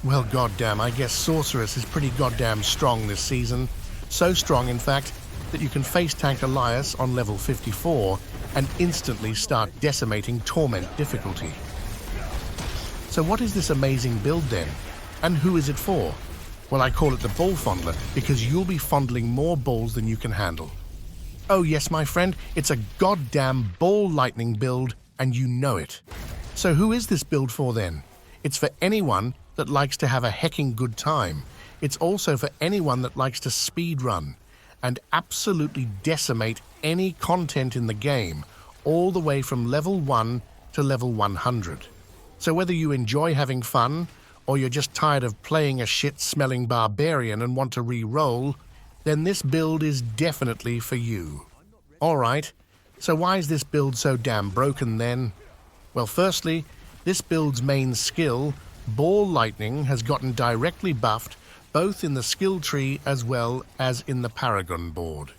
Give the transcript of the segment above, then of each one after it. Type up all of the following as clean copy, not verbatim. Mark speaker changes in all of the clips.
Speaker 1: Well, goddamn, I guess Sorceress is pretty goddamn strong this season. So strong, in fact, that you can face tank Elias on level 54 and instantly start decimating Torment difficulty. So what is this amazing build then? And who is it for? Well, I call it the Ball Fondler because you'll be fondling more balls than you can handle. Oh yes, my friend, it's a goddamn ball lightning build, and you know it. So who is this build for then? It's for anyone that likes to have a hecking good time. It's also for anyone that likes to speed run and absolutely decimate any content in the game, all the way from level 1 to level 100. So whether you enjoy having fun, or you're just tired of playing a shit-smelling barbarian and want to re-roll, then this build is definitely for you. Alright, so why is this build so damn broken then? Well, firstly, this build's main skill, Ball Lightning, has gotten directly buffed both in the skill tree as well as in the Paragon Board.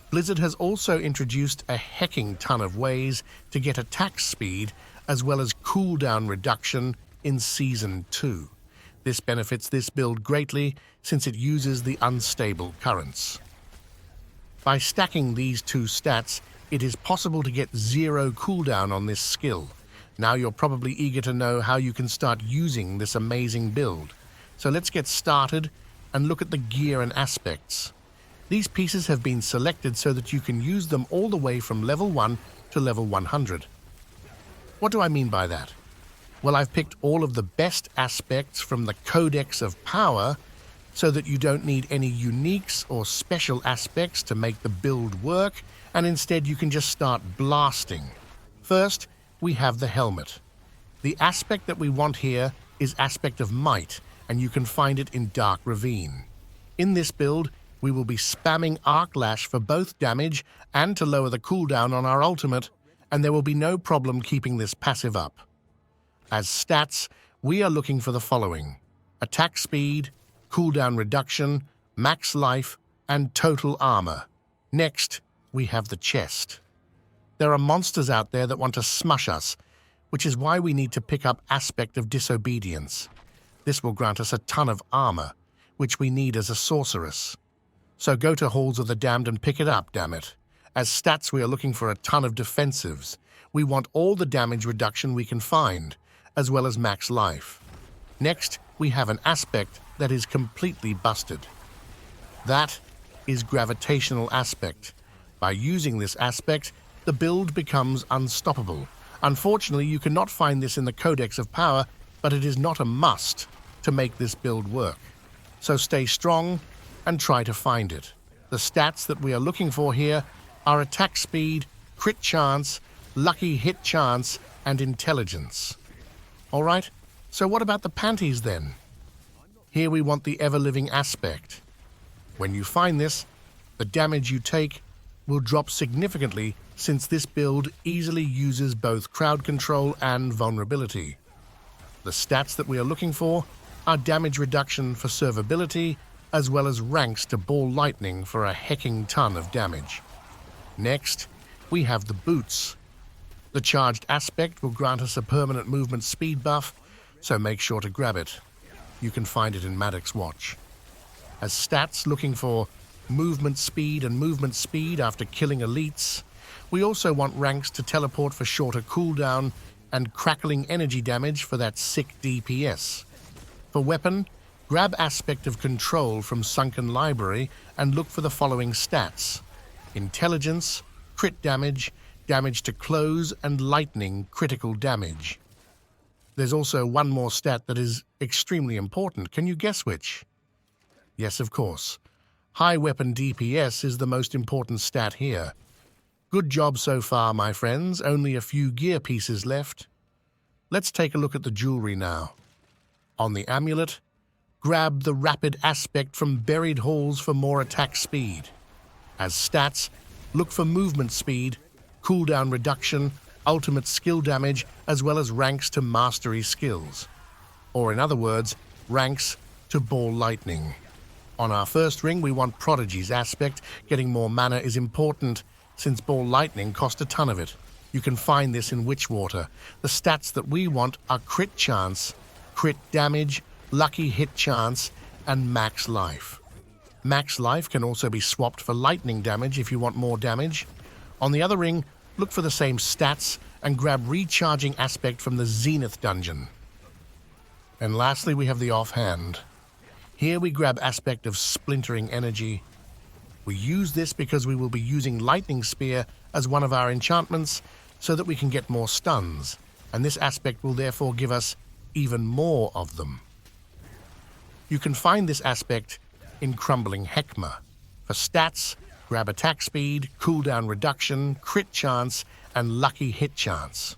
Speaker 1: Blizzard has also introduced a hecking ton of ways to get attack speed as well as cooldown reduction in Season 2. This benefits this build greatly since it uses the unstable currents. By stacking these two stats, it is possible to get 0 cooldown on this skill. Now you're probably eager to know how you can start using this amazing build. So let's get started and look at the gear and aspects. These pieces have been selected so that you can use them all the way from level 1 to level 100. What do I mean by that? Well, I've picked all of the best aspects from the Codex of Power so that you don't need any uniques or special aspects to make the build work, and instead you can just start blasting. First, we have the helmet. The aspect that we want here is Aspect of Might, and you can find it in Dark Ravine. In this build, we will be spamming Arc Lash for both damage and to lower the cooldown on our ultimate, and there will be no problem keeping this passive up. As stats, we are looking for the following: attack speed, cooldown reduction, max life, and total armor. Next, we have the chest. There are monsters out there that want to smush us, which is why we need to pick up Aspect of Disobedience. This will grant us a ton of armor, which we need as a sorceress. So go to Halls of the Damned and pick it up, damn it. As stats, we are looking for a ton of defensives. We want all the damage reduction we can find, as well as max life. Next, we have an aspect that is completely busted. That is Gravitational Aspect. By using this aspect, the build becomes unstoppable. Unfortunately, you cannot find this in the Codex of Power, but it is not a must to make this build work. So stay strong and try to find it. The stats that we are looking for here are attack speed, crit chance, lucky hit chance, and intelligence. Alright, so what about the panties then? Here we want the ever-living aspect. When you find this, the damage you take will drop significantly since this build easily uses both crowd control and vulnerability. The stats that we are looking for are damage reduction for servability, as well as ranks to Ball Lightning for a hecking ton of damage. Next, we have the boots. The charged aspect will grant us a permanent movement speed buff, so make sure to grab it. You can find it in Maddox Watch. As stats looking for movement speed and movement speed after killing elites, we also want ranks to teleport for shorter cooldown and crackling energy damage for that sick DPS. For weapon, grab Aspect of Control from Sunken Library and look for the following stats: intelligence, crit damage, damage to close, and lightning critical damage. There's also one more stat that is extremely important. Can you guess which? Yes, of course. High weapon DPS is the most important stat here. Good job so far, my friends. Only a few gear pieces left. Let's take a look at the jewelry now. On the amulet, grab the Rapid Aspect from Buried Halls for more attack speed. As stats, look for movement speed, cooldown reduction, ultimate skill damage, as well as ranks to mastery skills. Or in other words, ranks to Ball Lightning. On our first ring, we want Prodigy's Aspect. Getting more mana is important, since Ball Lightning cost a ton of it. You can find this in Witchwater. The stats that we want are crit chance, crit damage, lucky hit chance, and max life. Max life can also be swapped for lightning damage if you want more damage. On the other ring, look for the same stats and grab recharging aspect from the Zenith dungeon. And lastly, we have the offhand. Here we grab aspect of splintering energy. We use this because we will be using lightning spear as one of our enchantments so that we can get more stuns, and this aspect will therefore give us even more of them. You can find this aspect in Crumbling Heckma. For stats, grab attack speed, cooldown reduction, crit chance, and lucky hit chance.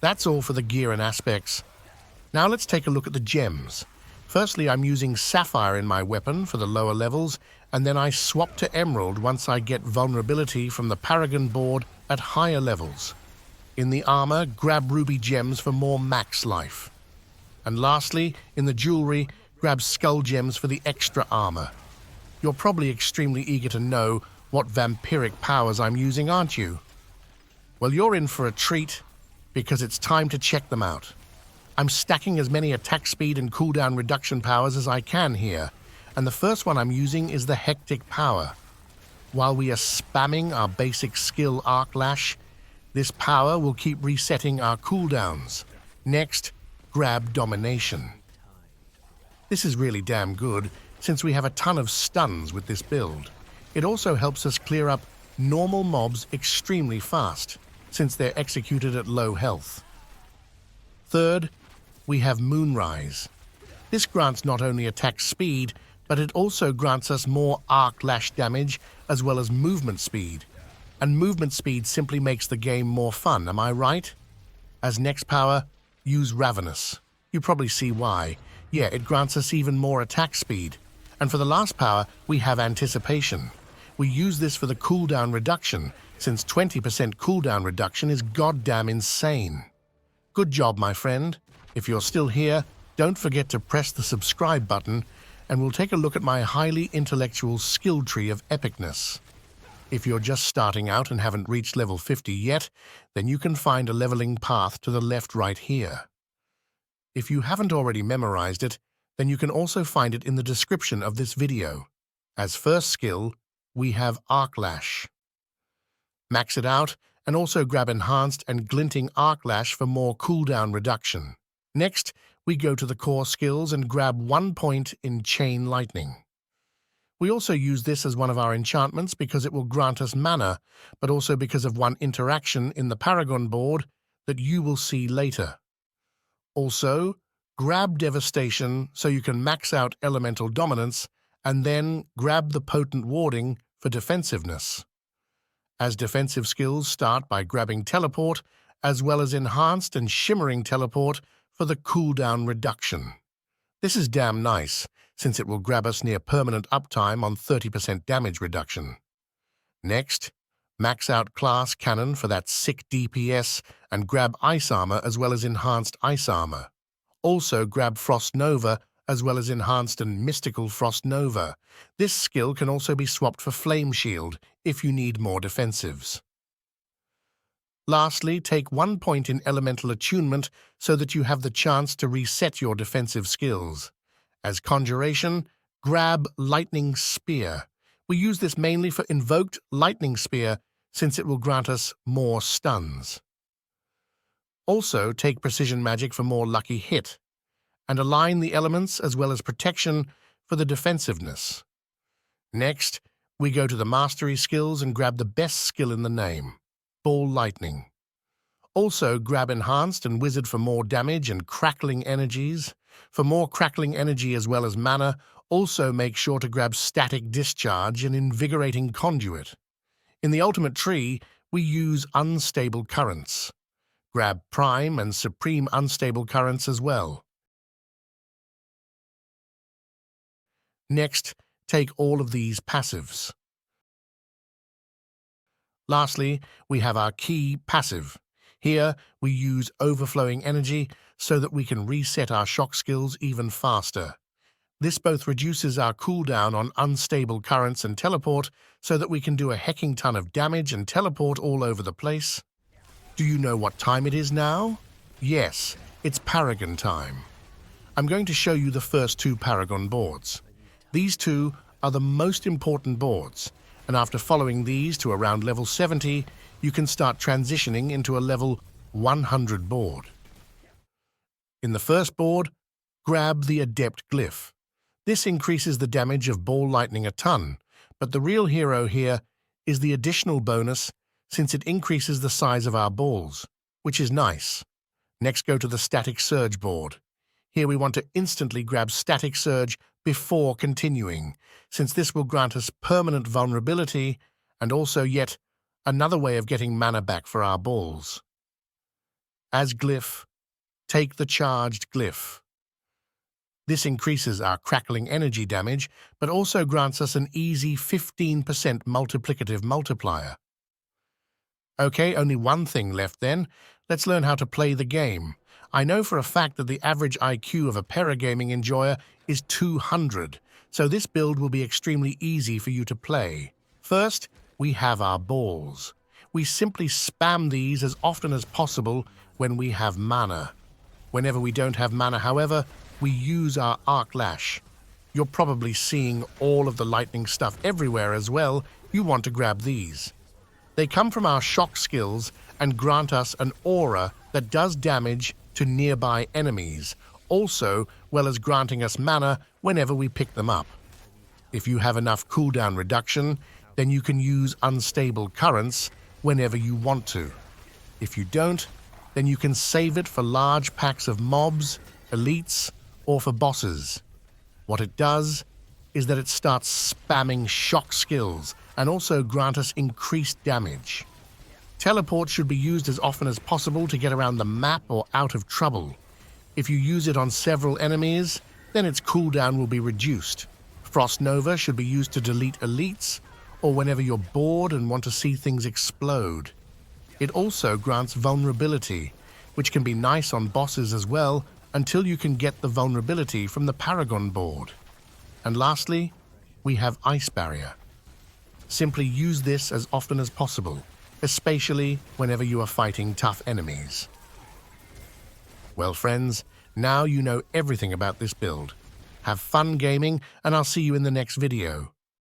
Speaker 1: That's all for the gear and aspects. Now let's take a look at the gems. Firstly, I'm using Sapphire in my weapon for the lower levels, and then I swap to Emerald once I get vulnerability from the Paragon Board at higher levels. In the armor, grab Ruby gems for more max life. And lastly, in the jewelry, grab Skull gems for the extra armor. You're probably extremely eager to know what Vampiric Powers I'm using, aren't you? Well, you're in for a treat, because it's time to check them out. I'm stacking as many attack speed and cooldown reduction powers as I can here, and the first one I'm using is the Hectic Power. While we are spamming our basic skill Arc Lash, this power will keep resetting our cooldowns. Next, grab Domination. This is really damn good, since we have a ton of stuns with this build. It also helps us clear up normal mobs extremely fast, since they're executed at low health. Third, we have Moonrise. This grants not only attack speed, but it also grants us more Arc Lash damage as well as movement speed. And movement speed simply makes the game more fun, am I right? As next power, use Ravenous. You probably see why. Yeah, it grants us even more attack speed. And for the last power, we have Anticipation. We use this for the cooldown reduction, since 20% cooldown reduction is goddamn insane. Good job, my friend. If you're still here, don't forget to press the subscribe button, and we'll take a look at my highly intellectual skill tree of epicness. If you're just starting out and haven't reached level 50 yet, then you can find a leveling path to the left right here. If you haven't already memorized it, then you can also find it in the description of this video. As first skill, we have Arc Lash. Max it out, and also grab Enhanced and Glinting Arc Lash for more cooldown reduction. Next, we go to the core skills and grab 1 point in Chain Lightning. We also use this as one of our enchantments because it will grant us mana, but also because of one interaction in the Paragon Board that you will see later. Also, grab Devastation so you can max out Elemental Dominance, and then grab the Potent Warding for defensiveness. As defensive skills start by grabbing Teleport, as well as Enhanced and Shimmering Teleport for the cooldown reduction. This is damn nice, since it will grab us near permanent uptime on 30% damage reduction. Next, max out Class Cannon for that sick DPS and grab Ice Armor as well as Enhanced Ice Armor. Also grab Frost Nova as well as Enhanced and Mystical Frost Nova. This skill can also be swapped for Flame Shield if you need more defensives. Lastly, take 1 point in Elemental Attunement so that you have the chance to reset your defensive skills. As Conjuration, grab Lightning Spear. We use this mainly for Invoked Lightning Spear since it will grant us more stuns. Also, take Precision Magic for more lucky hit, and align the elements as well as protection for the defensiveness. Next, we go to the Mastery skills and grab the best skill in the name, Ball Lightning. Also, grab Enhanced and Wizard for more damage and Crackling Energies. For more Crackling Energy as well as mana, also make sure to grab Static Discharge and Invigorating Conduit. In the Ultimate Tree, we use Unstable Currents. Grab Prime and Supreme Unstable Currents as well. Next, take all of these passives. Lastly, we have our key passive. Here, we use Overflowing Energy so that we can reset our shock skills even faster. This both reduces our cooldown on Unstable Currents and Teleport so that we can do a hecking ton of damage and teleport all over the place. Do you know what time it is now? Yes, it's Paragon time. I'm going to show you the first two Paragon boards. These two are the most important boards, and after following these to around level 70, you can start transitioning into a level 100 board. In the first board, grab the Adept Glyph. This increases the damage of ball lightning a ton, but the real hero here is the additional bonus since it increases the size of our balls, which is nice. Next, go to the Static Surge board. Here we want to instantly grab Static Surge before continuing, since this will grant us permanent vulnerability and also yet another way of getting mana back for our balls. As Glyph, take the Charged Glyph. This increases our crackling energy damage, but also grants us an easy 15% multiplicative multiplier. Okay, only one thing left then. Let's learn how to play the game. I know for a fact that the average IQ of a paragaming enjoyer is 200, so this build will be extremely easy for you to play. First, we have our balls. We simply spam these as often as possible when we have mana. Whenever we don't have mana, however, we use our Arc Lash. You're probably seeing all of the lightning stuff everywhere as well. You want to grab these. They come from our shock skills and grant us an aura that does damage to nearby enemies, also well as granting us mana whenever we pick them up. If you have enough cooldown reduction, then you can use Unstable Currents whenever you want to. If you don't, then you can save it for large packs of mobs, elites, or for bosses. What it does is that it starts spamming shock skills and also grant us increased damage. Teleport should be used as often as possible to get around the map or out of trouble. If you use it on several enemies, then its cooldown will be reduced. Frost Nova should be used to delete elites or whenever you're bored and want to see things explode. It also grants vulnerability, which can be nice on bosses as well until you can get the vulnerability from the Paragon Board. And lastly, we have Ice Barrier. Simply use this as often as possible, especially whenever you are fighting tough enemies. Well, friends, now you know everything about this build. Have fun gaming, and I'll see you in the next video.